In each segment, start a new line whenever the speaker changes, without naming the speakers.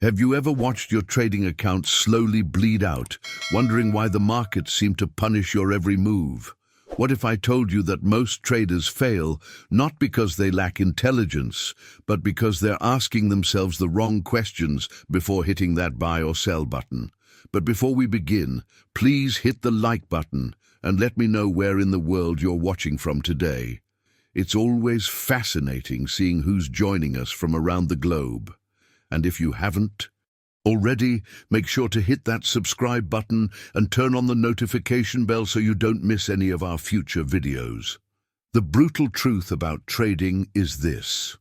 Have you ever watched your trading account slowly bleed out, wondering why the markets seem to punish your every move? What if I told you that most traders fail not because they lack intelligence, but because they're asking themselves the wrong questions before hitting that buy or sell button? But before we begin, please hit the like button and let me know where in the world you're watching from today. It's always fascinating seeing who's joining us from around the globe. And if you haven't already, make sure to hit that subscribe button and turn on the notification bell so you don't miss any of our future videos. The brutal truth about trading is this: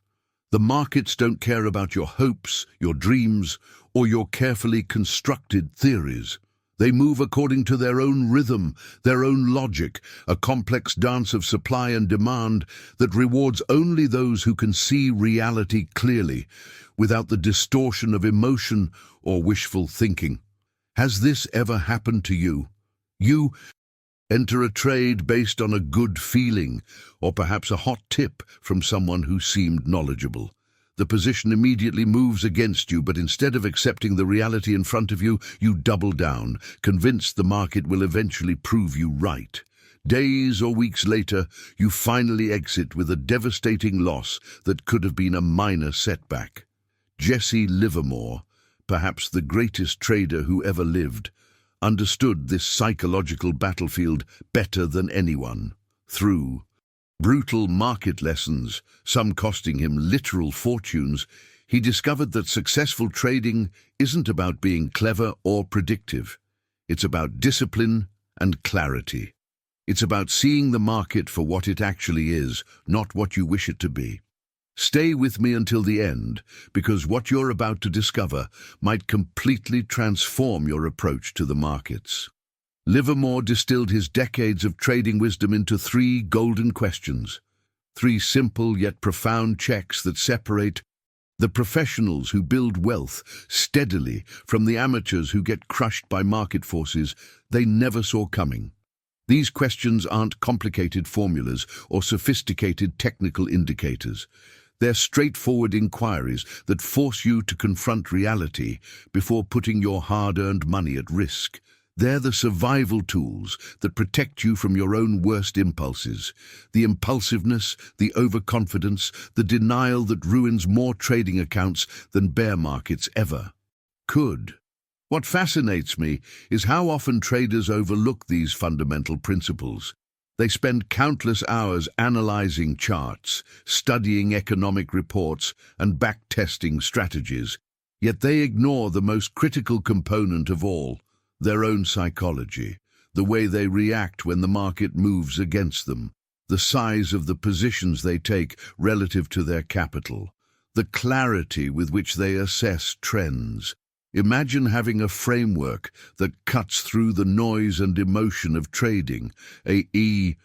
the markets don't care about your hopes, your dreams, or your carefully constructed theories. They move according to their own rhythm, their own logic, a complex dance of supply and demand that rewards only those who can see reality clearly, without the distortion of emotion or wishful thinking. Has this ever happened to you? You enter a trade based on a good feeling, or perhaps a hot tip from someone who seemed knowledgeable. The position immediately moves against you, but instead of accepting the reality in front of you, you double down, convinced the market will eventually prove you right. Days or weeks later, you finally exit with a devastating loss that could have been a minor setback. Jesse Livermore, perhaps the greatest trader who ever lived, understood this psychological battlefield better than anyone. Through brutal market lessons, some costing him literal fortunes, he discovered that successful trading isn't about being clever or predictive. It's about discipline and clarity. It's about seeing the market for what it actually is, not what you wish it to be. Stay with me until the end, because what you're about to discover might completely transform your approach to the markets. Livermore distilled his decades of trading wisdom into 3 golden questions, 3 simple yet profound checks that separate the professionals who build wealth steadily from the amateurs who get crushed by market forces they never saw coming. These questions aren't complicated formulas or sophisticated technical indicators. They're straightforward inquiries that force you to confront reality before putting your hard-earned money at risk. They're the survival tools that protect you from your own worst impulses, the impulsiveness, the overconfidence, the denial that ruins more trading accounts than bear markets ever could. What fascinates me is how often traders overlook these fundamental principles. They spend countless hours analyzing charts, studying economic reports, and back-testing strategies, yet they ignore the most critical component of all: their own psychology, the way they react when the market moves against them, the size of the positions they take relative to their capital, the clarity with which they assess trends. Imagine having a framework that cuts through the noise and emotion of trading, a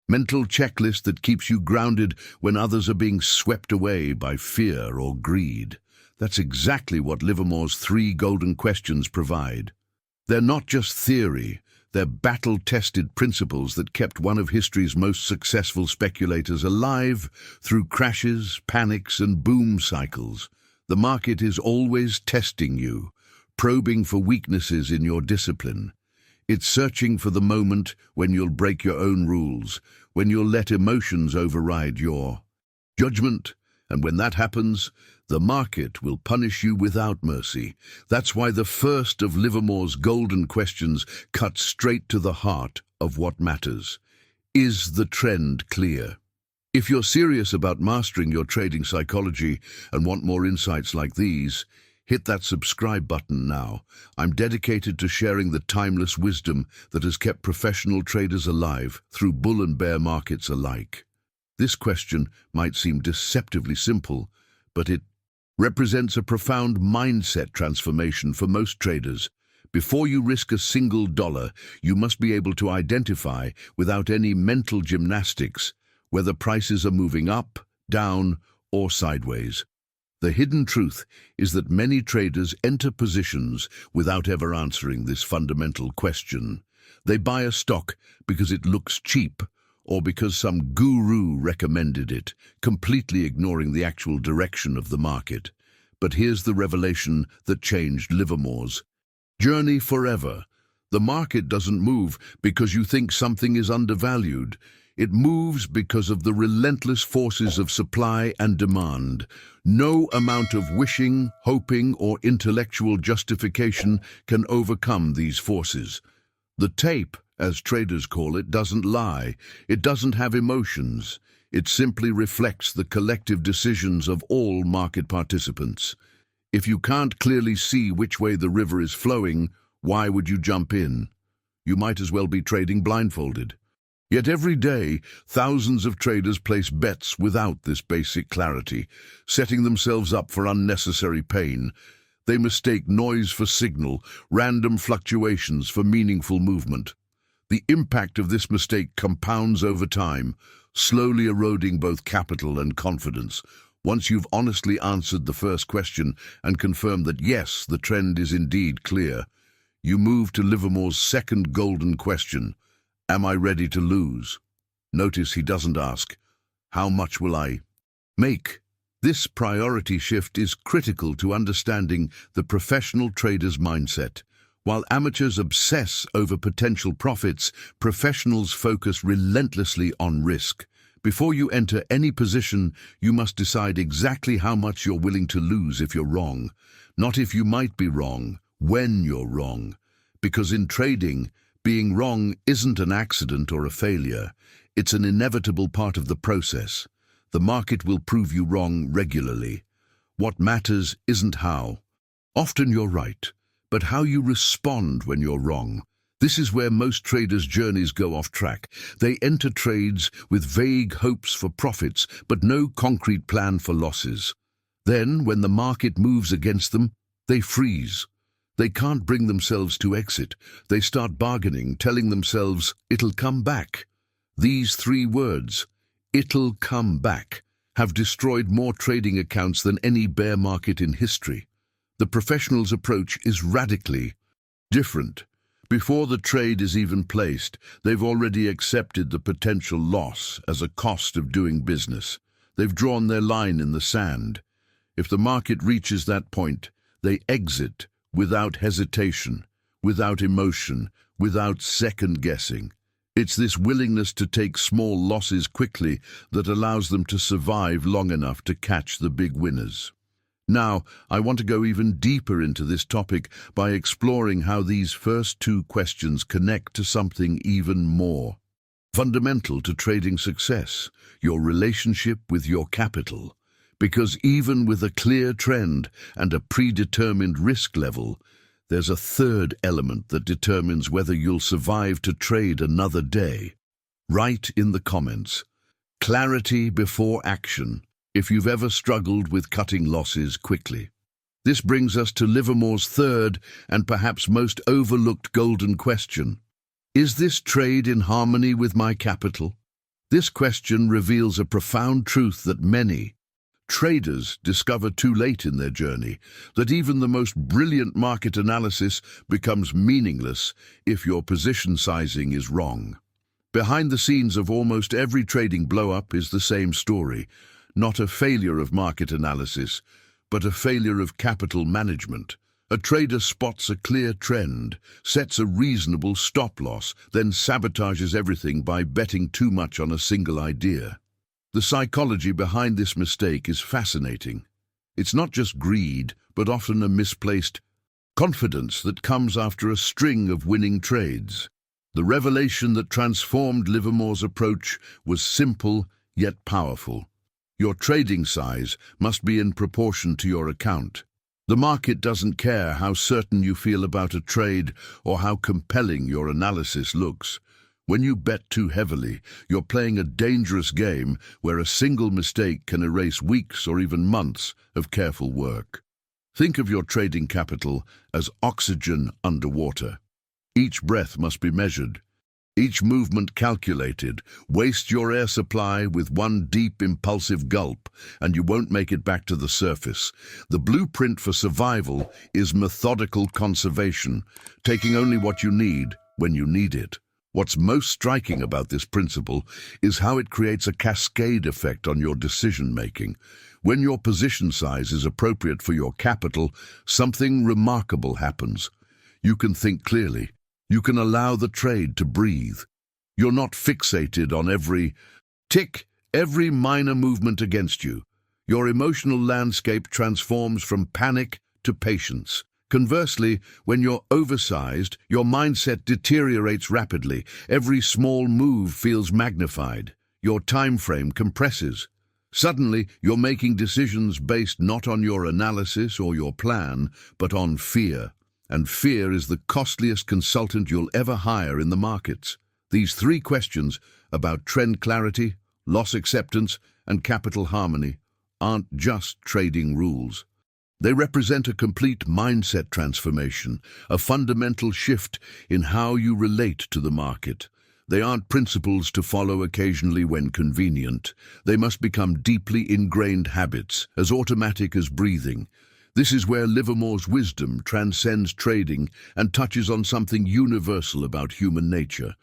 mental checklist that keeps you grounded when others are being swept away by fear or greed. That's exactly what Livermore's 3 golden questions provide. They're not just theory, they're battle-tested principles that kept one of history's most successful speculators alive through crashes, panics, and boom cycles. The market is always testing you, probing for weaknesses in your discipline. It's searching for the moment when you'll break your own rules, when you'll let emotions override your judgment, and when that happens, the market will punish you without mercy. That's why the first of Livermore's golden questions cuts straight to the heart of what matters. Is the trend clear? If you're serious about mastering your trading psychology and want more insights like these, hit that subscribe button now. I'm dedicated to sharing the timeless wisdom that has kept professional traders alive through bull and bear markets alike. This question might seem deceptively simple, but it represents a profound mindset transformation for most traders. Before you risk a single dollar, you must be able to identify, without any mental gymnastics, whether prices are moving up, down, or sideways. The hidden truth is that many traders enter positions without ever answering this fundamental question. They buy a stock because it looks cheap, or because some guru recommended it, completely ignoring the actual direction of the market. But here's the revelation that changed Livermore's journey forever. The market doesn't move because you think something is undervalued. It moves because of the relentless forces of supply and demand. No amount of wishing, hoping, or intellectual justification can overcome these forces. The tape, as traders call it, doesn't lie. It doesn't have emotions. It simply reflects the collective decisions of all market participants. If you can't clearly see which way the river is flowing, why would you jump in? You might as well be trading blindfolded. Yet every day, thousands of traders place bets without this basic clarity, setting themselves up for unnecessary pain. They mistake noise for signal, random fluctuations for meaningful movement. The impact of this mistake compounds over time, slowly eroding both capital and confidence. Once you've honestly answered the first question and confirmed that yes, the trend is indeed clear, you move to Livermore's second golden question: am I ready to lose? Notice he doesn't ask, how much will I make? This priority shift is critical to understanding the professional trader's mindset. While amateurs obsess over potential profits, professionals focus relentlessly on risk. Before you enter any position, you must decide exactly how much you're willing to lose if you're wrong. Not if you might be wrong, when you're wrong. Because in trading, being wrong isn't an accident or a failure. It's an inevitable part of the process. The market will prove you wrong regularly. What matters isn't how. Often you're right, but how you respond when you're wrong. This is where most traders' journeys go off track. They enter trades with vague hopes for profits, but no concrete plan for losses. Then, when the market moves against them, they freeze. They can't bring themselves to exit. They start bargaining, telling themselves, "It'll come back." These three words, "it'll come back," have destroyed more trading accounts than any bear market in history. The professional's approach is radically different. Before the trade is even placed, they've already accepted the potential loss as a cost of doing business. They've drawn their line in the sand. If the market reaches that point, they exit without hesitation, without emotion, without second-guessing. It's this willingness to take small losses quickly that allows them to survive long enough to catch the big winners. Now, I want to go even deeper into this topic by exploring how these first two questions connect to something even more fundamental to trading success: your relationship with your capital. Because even with a clear trend and a predetermined risk level, there's a third element that determines whether you'll survive to trade another day. Write in the comments, clarity before action, if you've ever struggled with cutting losses quickly. This brings us to Livermore's third and perhaps most overlooked golden question. Is this trade in harmony with my capital? This question reveals a profound truth that many traders discover too late in their journey, that even the most brilliant market analysis becomes meaningless if your position sizing is wrong. Behind the scenes of almost every trading blow-up is the same story: not a failure of market analysis, but a failure of capital management. A trader spots a clear trend, sets a reasonable stop-loss, then sabotages everything by betting too much on a single idea. The psychology behind this mistake is fascinating. It's not just greed, but often a misplaced confidence that comes after a string of winning trades. The revelation that transformed Livermore's approach was simple yet powerful. Your trading size must be in proportion to your account. The market doesn't care how certain you feel about a trade or how compelling your analysis looks. When you bet too heavily, you're playing a dangerous game where a single mistake can erase weeks or even months of careful work. Think of your trading capital as oxygen underwater. Each breath must be measured, each movement calculated. Waste your air supply with one deep, impulsive gulp, and you won't make it back to the surface. The blueprint for survival is methodical conservation, taking only what you need when you need it. What's most striking about this principle is how it creates a cascade effect on your decision-making. When your position size is appropriate for your capital, something remarkable happens. You can think clearly. You can allow the trade to breathe. You're not fixated on every tick, every minor movement against you. Your emotional landscape transforms from panic to patience. Conversely, when you're oversized, your mindset deteriorates rapidly. Every small move feels magnified. Your time frame compresses. Suddenly, you're making decisions based not on your analysis or your plan, but on fear. And fear is the costliest consultant you'll ever hire in the markets. These three questions about trend clarity, loss acceptance, and capital harmony aren't just trading rules. They represent a complete mindset transformation, a fundamental shift in how you relate to the market. They aren't principles to follow occasionally when convenient. They must become deeply ingrained habits, as automatic as breathing. This is where Livermore's wisdom transcends trading and touches on something universal about human nature.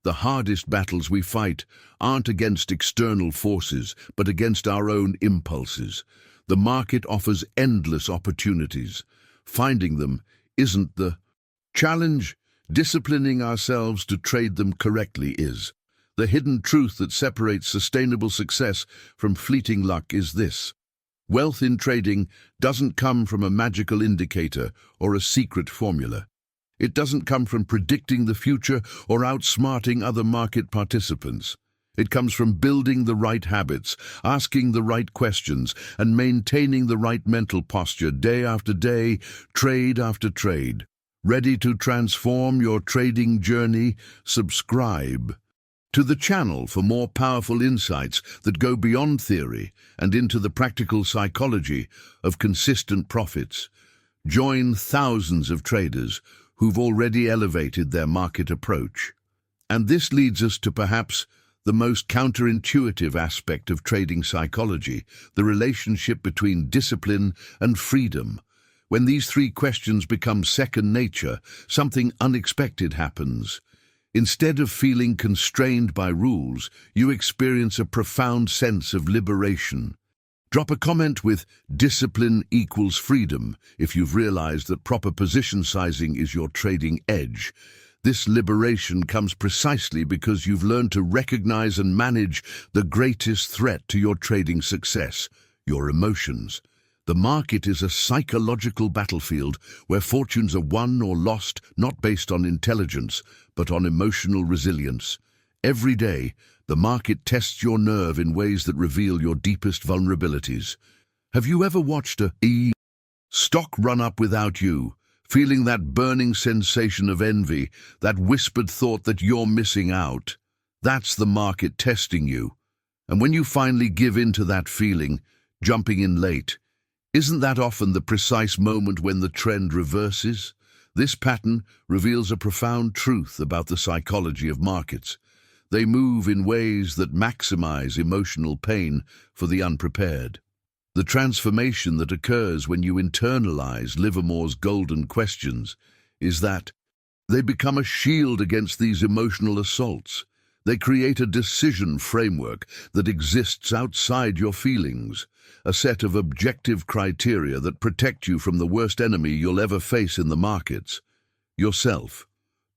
The hardest battles we fight aren't against external forces, but against our own impulses. The market offers endless opportunities. Finding them isn't the challenge. Disciplining ourselves to trade them correctly is. The hidden truth that separates sustainable success from fleeting luck is this: wealth in trading doesn't come from a magical indicator or a secret formula. It doesn't come from predicting the future or outsmarting other market participants. It comes from building the right habits, asking the right questions, and maintaining the right mental posture day after day, trade after trade. Ready to transform your trading journey? Subscribe to the channel for more powerful insights that go beyond theory and into the practical psychology of consistent profits. Join thousands of traders who've already elevated their market approach. And this leads us to perhaps the most counterintuitive aspect of trading psychology, the relationship between discipline and freedom. When these three questions become second nature, something unexpected happens. Instead of feeling constrained by rules, you experience a profound sense of liberation. Drop a comment with "discipline equals freedom" if you've realized that proper position sizing is your trading edge. This liberation comes precisely because you've learned to recognize and manage the greatest threat to your trading success: your emotions. The market is a psychological battlefield where fortunes are won or lost not based on intelligence, but on emotional resilience. Every day, the market tests your nerve in ways that reveal your deepest vulnerabilities. Have you ever watched a stock run up without you, feeling that burning sensation of envy, that whispered thought that you're missing out? That's the market testing you. And when you finally give in to that feeling, jumping in late, isn't that often the precise moment when the trend reverses? This pattern reveals a profound truth about the psychology of markets. They move in ways that maximize emotional pain for the unprepared. The transformation that occurs when you internalize Livermore's golden questions is that they become a shield against these emotional assaults. They create a decision framework that exists outside your feelings, a set of objective criteria that protect you from the worst enemy you'll ever face in the markets: yourself.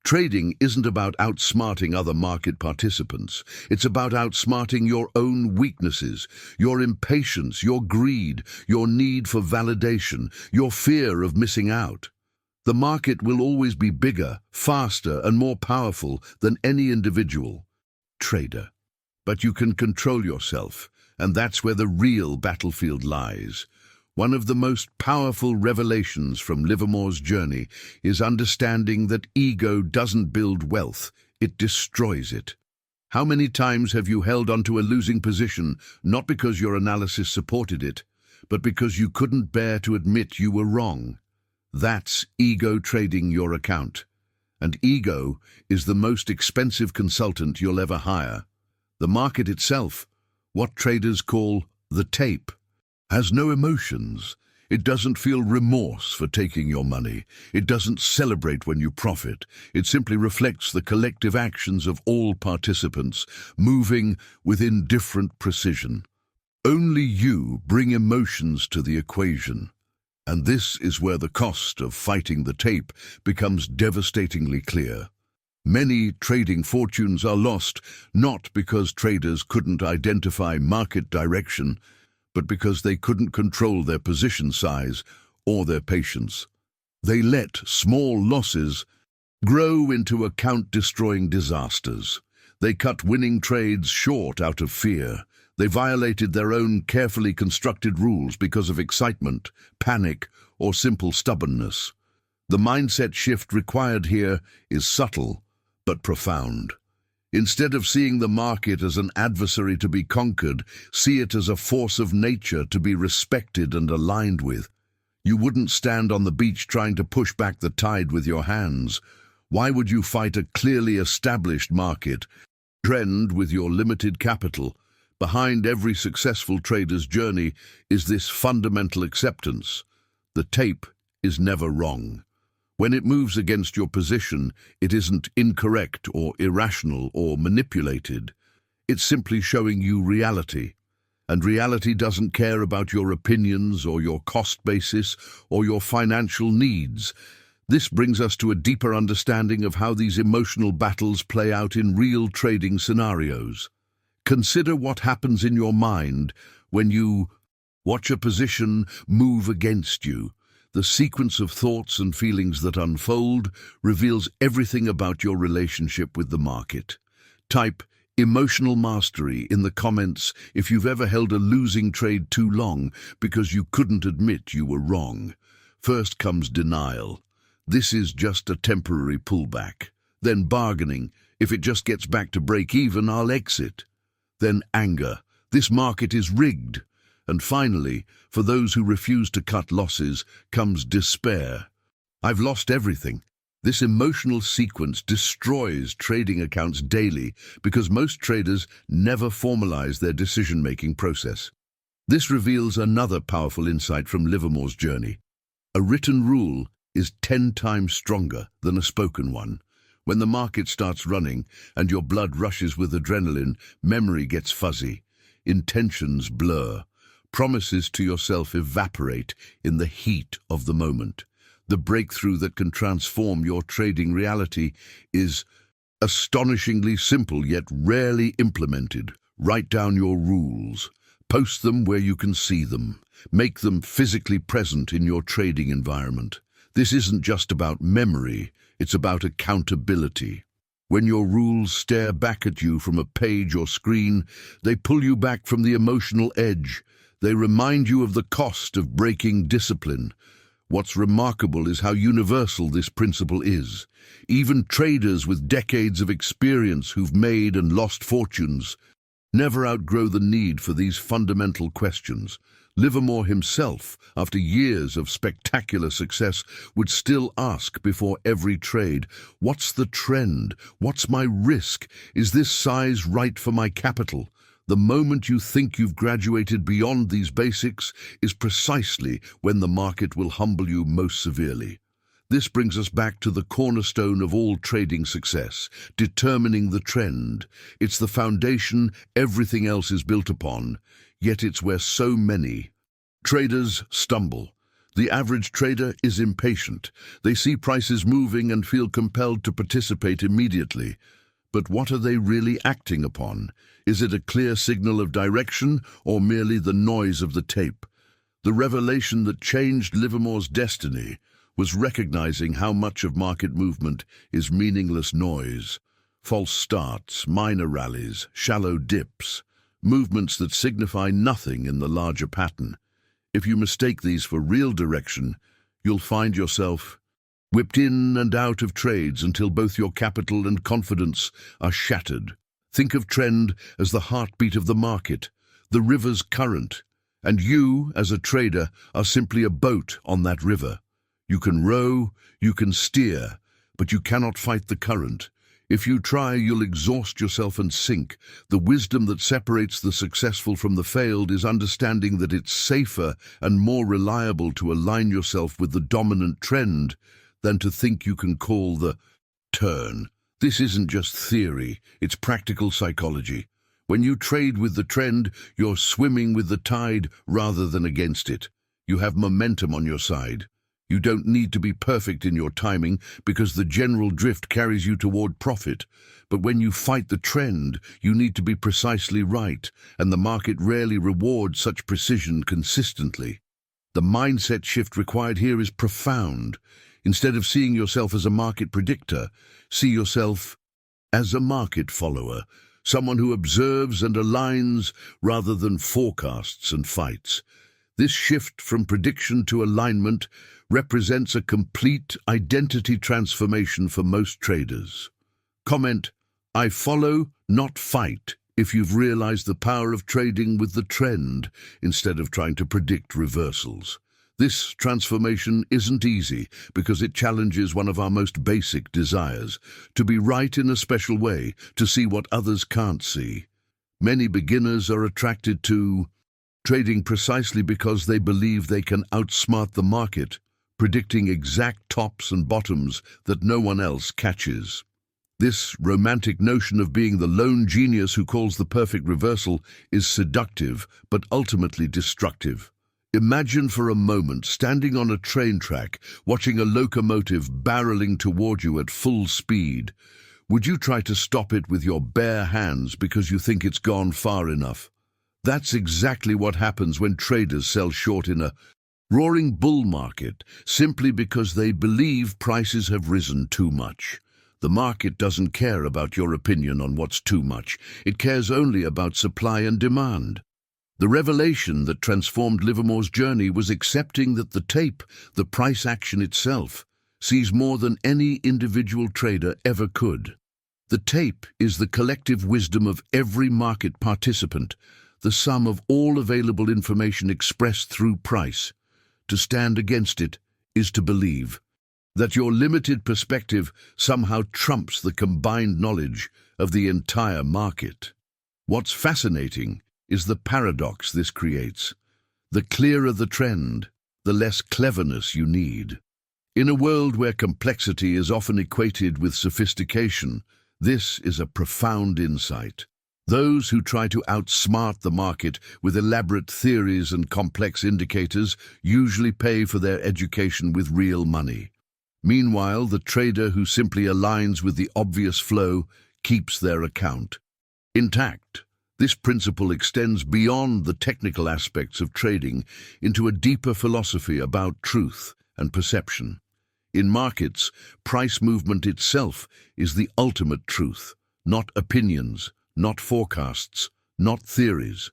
Trading isn't about outsmarting other market participants. It's about outsmarting your own weaknesses, your impatience, your greed, your need for validation, your fear of missing out. The market will always be bigger, faster, and more powerful than any individual trader. But you can control yourself, and that's where the real battlefield lies. One of the most powerful revelations from Livermore's journey is understanding that ego doesn't build wealth, it destroys it. How many times have you held onto a losing position, not because your analysis supported it, but because you couldn't bear to admit you were wrong? That's ego trading your account. And ego is the most expensive consultant you'll ever hire. The market itself, what traders call the tape, has no emotions. It doesn't feel remorse for taking your money. It doesn't celebrate when you profit. It simply reflects the collective actions of all participants, moving within different precision. Only you bring emotions to the equation. And this is where the cost of fighting the tape becomes devastatingly clear. Many trading fortunes are lost not because traders couldn't identify market direction, but because they couldn't control their position size or their patience. They let small losses grow into account-destroying disasters. They cut winning trades short out of fear. They violated their own carefully constructed rules because of excitement, panic, or simple stubbornness. The mindset shift required here is subtle but profound. Instead of seeing the market as an adversary to be conquered, see it as a force of nature to be respected and aligned with. You wouldn't stand on the beach trying to push back the tide with your hands. Why would you fight a clearly established market trend with your limited capital? Behind every successful trader's journey is this fundamental acceptance. The tape is never wrong. When it moves against your position, it isn't incorrect or irrational or manipulated. It's simply showing you reality. And reality doesn't care about your opinions or your cost basis or your financial needs. This brings us to a deeper understanding of how these emotional battles play out in real trading scenarios. Consider what happens in your mind when you watch a position move against you. The sequence of thoughts and feelings that unfold reveals everything about your relationship with the market. Type emotional mastery in the comments if you've ever held a losing trade too long because you couldn't admit you were wrong. First comes denial. This is just a temporary pullback. Then bargaining. If it just gets back to break even, I'll exit. Then anger. This market is rigged. And finally, for those who refuse to cut losses, comes despair. I've lost everything. This emotional sequence destroys trading accounts daily because most traders never formalize their decision-making process. This reveals another powerful insight from Livermore's journey. A written rule is 10 times stronger than a spoken one. When the market starts running and your blood rushes with adrenaline, memory gets fuzzy, intentions blur. Promises to yourself evaporate in the heat of the moment. The breakthrough that can transform your trading reality is astonishingly simple yet rarely implemented. Write down your rules. Post them where you can see them. Make them physically present in your trading environment. This isn't just about memory, it's about accountability. When your rules stare back at you from a page or screen, they pull you back from the emotional edge. They remind you of the cost of breaking discipline. What's remarkable is how universal this principle is. Even traders with decades of experience who've made and lost fortunes never outgrow the need for these fundamental questions. Livermore himself, after years of spectacular success, would still ask before every trade, what's the trend? What's my risk? Is this size right for my capital? The moment you think you've graduated beyond these basics is precisely when the market will humble you most severely. This brings us back to the cornerstone of all trading success, determining the trend. It's the foundation everything else is built upon, yet it's where so many traders stumble. The average trader is impatient. They see prices moving and feel compelled to participate immediately. But what are they really acting upon? Is it a clear signal of direction or merely the noise of the tape? The revelation that changed Livermore's destiny was recognizing how much of market movement is meaningless noise. False starts, minor rallies, shallow dips, movements that signify nothing in the larger pattern. If you mistake these for real direction, you'll find yourself whipped in and out of trades until both your capital and confidence are shattered. Think of trend as the heartbeat of the market, the river's current, and you, as a trader, are simply a boat on that river. You can row, you can steer, but you cannot fight the current. If you try, you'll exhaust yourself and sink. The wisdom that separates the successful from the failed is understanding that it's safer and more reliable to align yourself with the dominant trend than to think you can call the turn. This isn't just theory, it's practical psychology. When you trade with the trend, you're swimming with the tide rather than against it. You have momentum on your side. You don't need to be perfect in your timing because the general drift carries you toward profit. But when you fight the trend, you need to be precisely right, and the market rarely rewards such precision consistently. The mindset shift required here is profound. Instead of seeing yourself as a market predictor, see yourself as a market follower, someone who observes and aligns rather than forecasts and fights. This shift from prediction to alignment represents a complete identity transformation for most traders. Comment, "I follow, not fight," if you've realized the power of trading with the trend instead of trying to predict reversals. This transformation isn't easy because it challenges one of our most basic desires, to be right in a special way, to see what others can't see. Many beginners are attracted to trading precisely because they believe they can outsmart the market, predicting exact tops and bottoms that no one else catches. This romantic notion of being the lone genius who calls the perfect reversal is seductive but ultimately destructive. Imagine for a moment standing on a train track, watching a locomotive barreling toward you at full speed. Would you try to stop it with your bare hands because you think it's gone far enough? That's exactly what happens when traders sell short in a roaring bull market, simply because they believe prices have risen too much. The market doesn't care about your opinion on what's too much. It cares only about supply and demand. The revelation that transformed Livermore's journey was accepting that the tape, the price action itself, sees more than any individual trader ever could. The tape is the collective wisdom of every market participant, the sum of all available information expressed through price. To stand against it is to believe that your limited perspective somehow trumps the combined knowledge of the entire market. What's fascinating is the paradox this creates. The clearer the trend, the less cleverness you need. In a world where complexity is often equated with sophistication, this is a profound insight. Those who try to outsmart the market with elaborate theories and complex indicators usually pay for their education with real money. Meanwhile, the trader who simply aligns with the obvious flow keeps their account intact. This principle extends beyond the technical aspects of trading into a deeper philosophy about truth and perception. In markets, price movement itself is the ultimate truth, not opinions, not forecasts, not theories.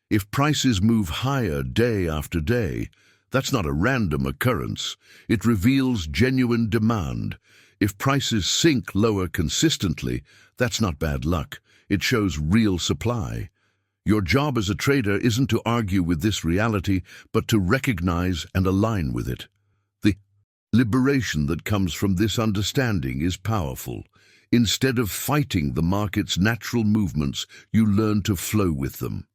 If prices move higher day after day, that's not a random occurrence. It reveals genuine demand. If prices sink lower consistently, that's not bad luck. It shows real supply. Your job as a trader isn't to argue with this reality, but to recognize and align with it. The liberation that comes from this understanding is powerful. Instead of fighting the market's natural movements, you learn to flow with them.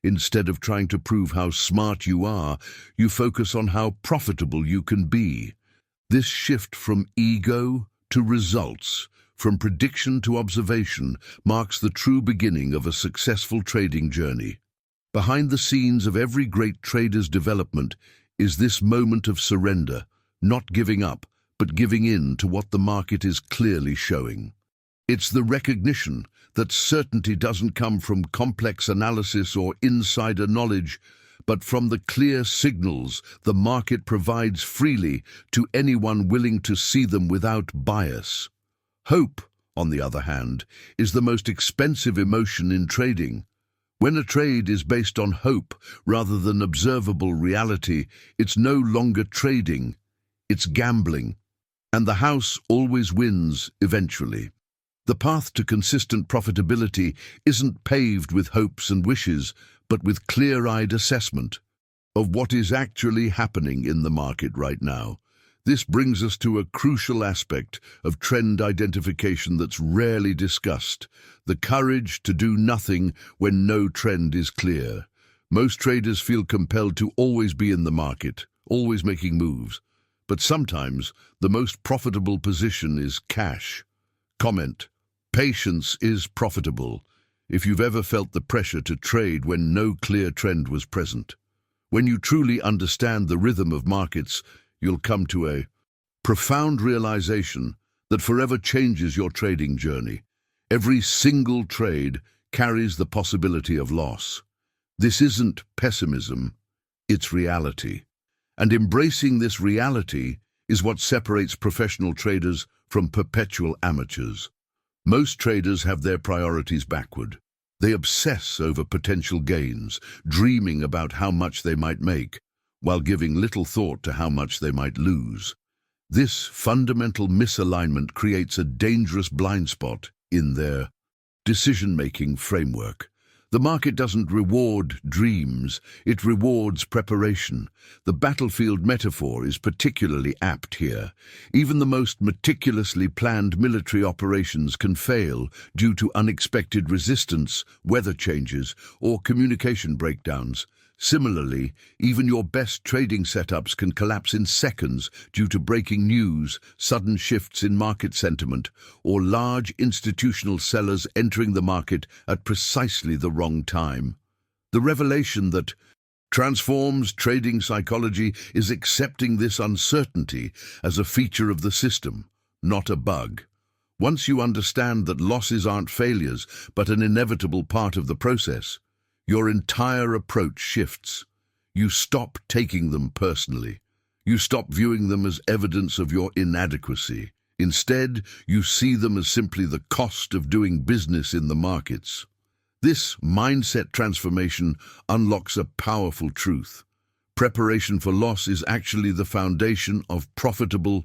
Instead of trying to prove how smart you are, you focus on how profitable you can be. This shift from ego to results, from prediction to observation, marks the true beginning of a successful trading journey. Behind the scenes of every great trader's development is this moment of surrender, not giving up, but giving in to what the market is clearly showing. It's the recognition that certainty doesn't come from complex analysis or insider knowledge, but from the clear signals the market provides freely to anyone willing to see them without bias. Hope, on the other hand, is the most expensive emotion in trading. When a trade is based on hope rather than observable reality, it's no longer trading, it's gambling. And the house always wins eventually. The path to consistent profitability isn't paved with hopes and wishes, but with clear-eyed assessment of what is actually happening in the market right now. This brings us to a crucial aspect of trend identification that's rarely discussed: the courage to do nothing when no trend is clear. Most traders feel compelled to always be in the market, always making moves. But sometimes the most profitable position is cash. Comment: patience is profitable. If you've ever felt the pressure to trade when no clear trend was present. When you truly understand the rhythm of markets, you'll come to a profound realization that forever changes your trading journey. Every single trade carries the possibility of loss. This isn't pessimism, it's reality. And embracing this reality is what separates professional traders from perpetual amateurs. Most traders have their priorities backward. They obsess over potential gains, dreaming about how much they might make, while giving little thought to how much they might lose. This fundamental misalignment creates a dangerous blind spot in their decision-making framework. The market doesn't reward dreams, it rewards preparation. The battlefield metaphor is particularly apt here. Even the most meticulously planned military operations can fail due to unexpected resistance, weather changes, or communication breakdowns. Similarly, even your best trading setups can collapse in seconds due to breaking news, sudden shifts in market sentiment, or large institutional sellers entering the market at precisely the wrong time. The revelation that transforms trading psychology is accepting this uncertainty as a feature of the system, not a bug. Once you understand that losses aren't failures, but an inevitable part of the process, your entire approach shifts. You stop taking them personally. You stop viewing them as evidence of your inadequacy. Instead, you see them as simply the cost of doing business in the markets. This mindset transformation unlocks a powerful truth. Preparation for loss is actually the foundation of profitable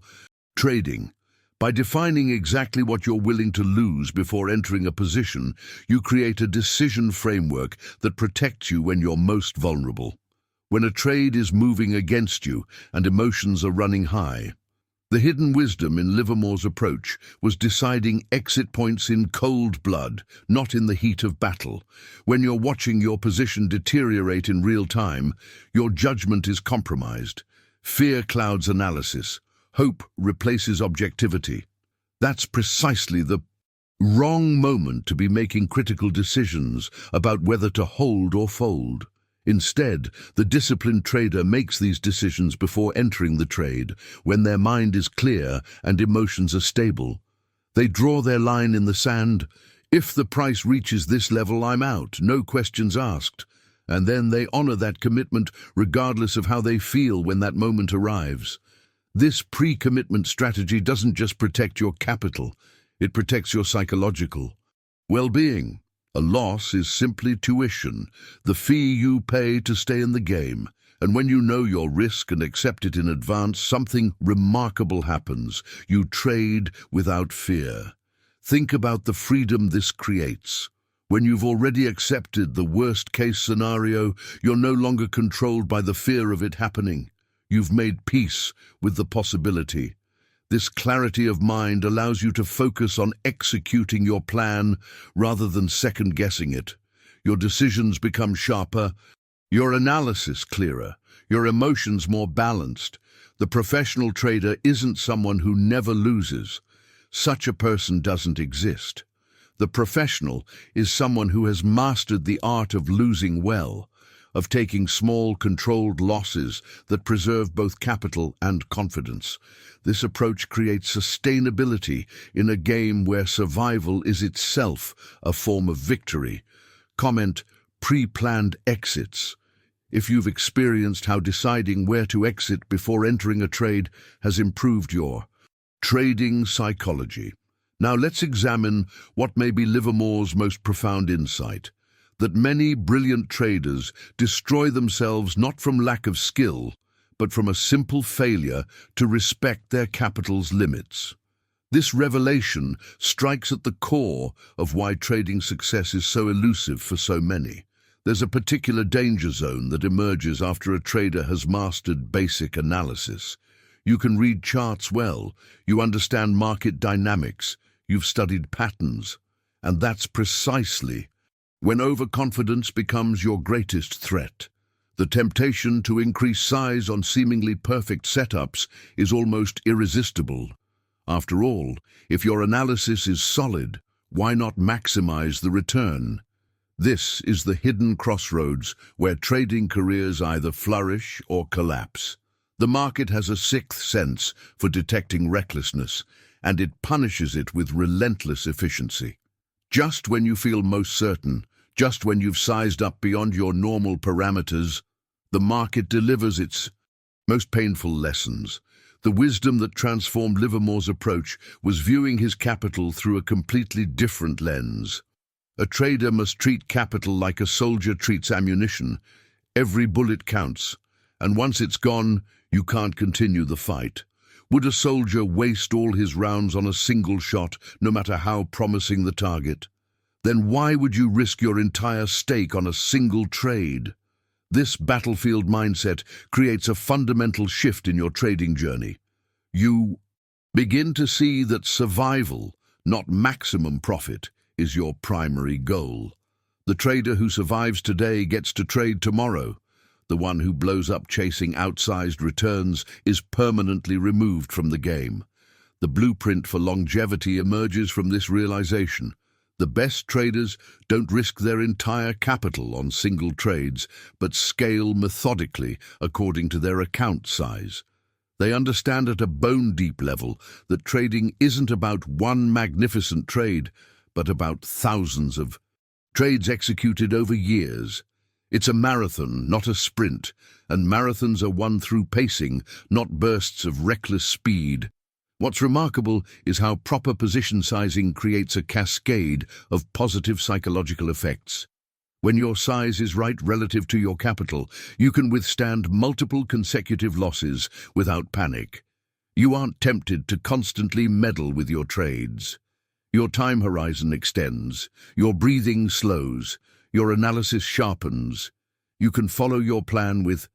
trading. By defining exactly what you're willing to lose before entering a position, you create a decision framework that protects you when you're most vulnerable. When a trade is moving against you and emotions are running high. The hidden wisdom in Livermore's approach was deciding exit points in cold blood, not in the heat of battle. When you're watching your position deteriorate in real time, your judgment is compromised. Fear clouds analysis. Hope replaces objectivity. That's precisely the wrong moment to be making critical decisions about whether to hold or fold. Instead, the disciplined trader makes these decisions before entering the trade, when their mind is clear and emotions are stable. They draw their line in the sand. If the price reaches this level, I'm out, no questions asked. And then they honor that commitment regardless of how they feel when that moment arrives. This pre-commitment strategy doesn't just protect your capital, it protects your psychological well-being. A loss is simply tuition, the fee you pay to stay in the game. And when you know your risk and accept it in advance, something remarkable happens. You trade without fear. Think about the freedom this creates. When you've already accepted the worst-case scenario, you're no longer controlled by the fear of it happening. You've made peace with the possibility. This clarity of mind allows you to focus on executing your plan rather than second-guessing it. Your decisions become sharper, your analysis clearer, your emotions more balanced. The professional trader isn't someone who never loses. Such a person doesn't exist. The professional is someone who has mastered the art of losing well, of taking small, controlled losses that preserve both capital and confidence. This approach creates sustainability in a game where survival is itself a form of victory. Comment: pre-planned exits. If you've experienced how deciding where to exit before entering a trade has improved your trading psychology. Now let's examine what may be Livermore's most profound insight: that many brilliant traders destroy themselves not from lack of skill, but from a simple failure to respect their capital's limits. This revelation strikes at the core of why trading success is so elusive for so many. There's a particular danger zone that emerges after a trader has mastered basic analysis. You can read charts well, you understand market dynamics, you've studied patterns, and that's precisely when overconfidence becomes your greatest threat. The temptation to increase size on seemingly perfect setups is almost irresistible. After all, if your analysis is solid, why not maximize the return? This is the hidden crossroads where trading careers either flourish or collapse. The market has a sixth sense for detecting recklessness, and it punishes it with relentless efficiency. Just when you feel most certain, just when you've sized up beyond your normal parameters, the market delivers its most painful lessons. The wisdom that transformed Livermore's approach was viewing his capital through a completely different lens. A trader must treat capital like a soldier treats ammunition. Every bullet counts, and once it's gone, you can't continue the fight. Would a soldier waste all his rounds on a single shot, no matter how promising the target? Then why would you risk your entire stake on a single trade? This battlefield mindset creates a fundamental shift in your trading journey. You begin to see that survival, not maximum profit, is your primary goal. The trader who survives today gets to trade tomorrow. The one who blows up chasing outsized returns is permanently removed from the game. The blueprint for longevity emerges from this realization. The best traders don't risk their entire capital on single trades, but scale methodically according to their account size. They understand at a bone-deep level that trading isn't about one magnificent trade, but about thousands of trades executed over years. It's a marathon, not a sprint, and marathons are won through pacing, not bursts of reckless speed. What's remarkable is how proper position sizing creates a cascade of positive psychological effects. When your size is right relative to your capital, you can withstand multiple consecutive losses without panic. You aren't tempted to constantly meddle with your trades. Your time horizon extends, your breathing slows, your analysis sharpens. You can follow your plan with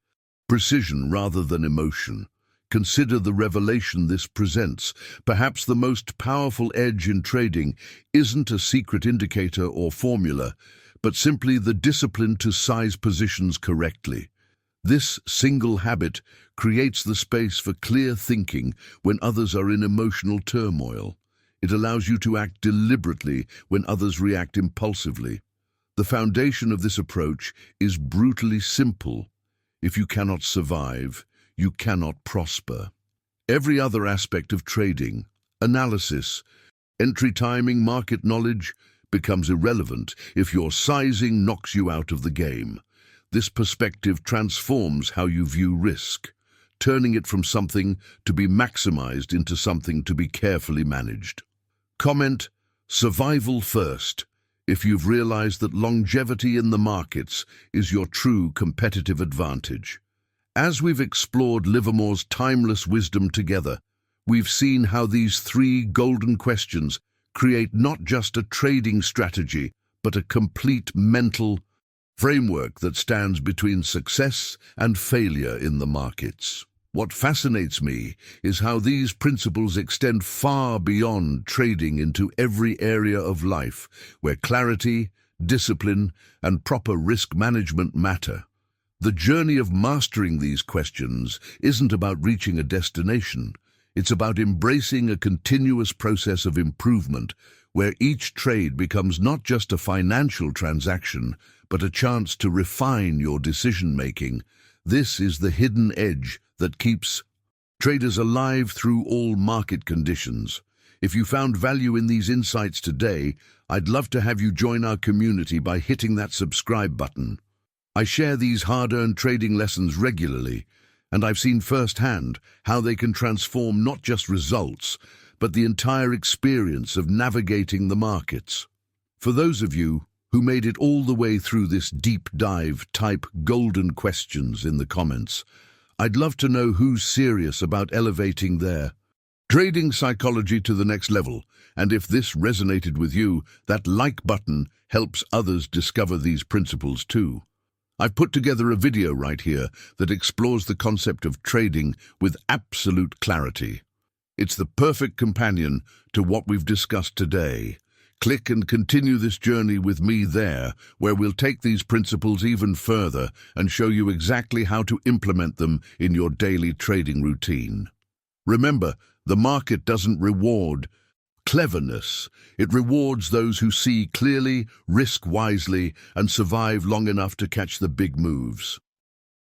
precision rather than emotion. Consider the revelation this presents. Perhaps the most powerful edge in trading isn't a secret indicator or formula, but simply the discipline to size positions correctly. This single habit creates the space for clear thinking when others are in emotional turmoil. It allows you to act deliberately when others react impulsively. The foundation of this approach is brutally simple. If you cannot survive, you cannot prosper. Every other aspect of trading, analysis, entry timing, market knowledge, becomes irrelevant if your sizing knocks you out of the game. This perspective transforms how you view risk, turning it from something to be maximized into something to be carefully managed. Comment: survival first, if you've realized that longevity in the markets is your true competitive advantage. As we've explored Livermore's timeless wisdom together, we've seen how these three golden questions create not just a trading strategy, but a complete mental framework that stands between success and failure in the markets. What fascinates me is how these principles extend far beyond trading into every area of life, where clarity, discipline, and proper risk management matter. The journey of mastering these questions isn't about reaching a destination. It's about embracing a continuous process of improvement, where each trade becomes not just a financial transaction, but a chance to refine your decision-making. This is the hidden edge that keeps traders alive through all market conditions. If you found value in these insights today, I'd love to have you join our community by hitting that subscribe button. I share these hard-earned trading lessons regularly, and I've seen firsthand how they can transform not just results, but the entire experience of navigating the markets. For those of you who made it all the way through this deep dive, type golden questions in the comments. I'd love to know who's serious about elevating their trading psychology to the next level, and if this resonated with you, that like button helps others discover these principles too. I've put together a video right here that explores the concept of trading with absolute clarity. It's the perfect companion to what we've discussed today. Click and continue this journey with me there, where we'll take these principles even further and show you exactly how to implement them in your daily trading routine. Remember, the market doesn't reward cleverness. It rewards those who see clearly, risk wisely, and survive long enough to catch the big moves.